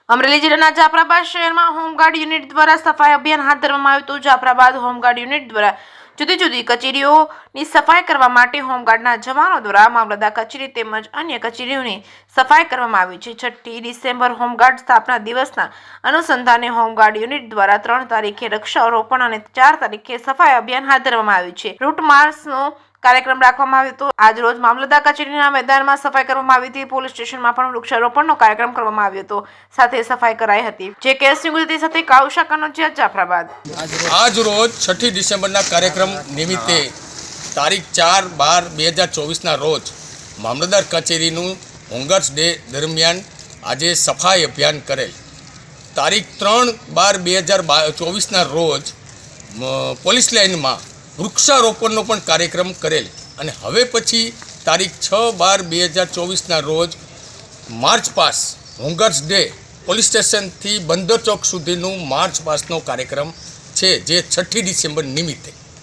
અમરેલી જિલ્લાના જાફરાબાદ શહેરમાં home guard unit દ્વારા સફાઈ અભિયાન હાથ ધરવામાં આવ્યું હતું। જાફરાબાદ હોમગાર્ડ યુનિટ દ્વારા જુદી જુદી કચેરીઓની સફાઈ કરવા માટે હોમગાર્ડના જવાનો દ્વારા મામલતદાર કચેરી તેમજ અન્ય કચેરીઓની સફાઈ કરવામાં આવી છે। 6 ડિસેમ્બર હોમગાર્ડ સ્થાપના દિવસના અનુસંધાને હોમગાર્ડ યુનિટ દ્વારા 3 તારીખે વૃક્ષારોપણ અને 4 તારીખે સફાઈ અભિયાન હાથ ધરવામાં આવ્યું છે। રૂટ માર્ચનો કાર્યક્રમ રાખવામાં આવ્યો હતો। આજ રોજ મામલતદાર કચેરીના મેદાનમાં સફાઈ કરવામાં આવી હતી। પોલીસ સ્ટેશનમાં પણ વૃક્ષારોપણનો કાર્યક્રમ કરવામાં આવ્યો હતો, સાથે સફાઈ કરાઈ હતી। જે કેસ નિગુલતી સાથે કાઉશા કનોજિયા, જાફરાબાદ। આજ રોજ 6 ડિસેમ્બરના કાર્યક્રમ નિમિત્તે તારીખ 4/12/2024ના રોજ મામલતદાર કચેરીનું હોમગાર્ડ્સ ડે દરમિયાન આજે સફાઈ અભિયાન કરેલ। તારીખ 3/12/2024ના રોજ પોલીસ લાઇનમાં વૃક્ષારોપણનો પણ કાર્યક્રમ કરેલ અને હવે પછી તારીખ 6/12/2024ના રોજ March pass home guards day police સ્ટેશનથી બંદર ચોક સુધીનું માર્ચ પાસનો કાર્યક્રમ છે, જે 6 ડિસેમ્બર નિમિત્તે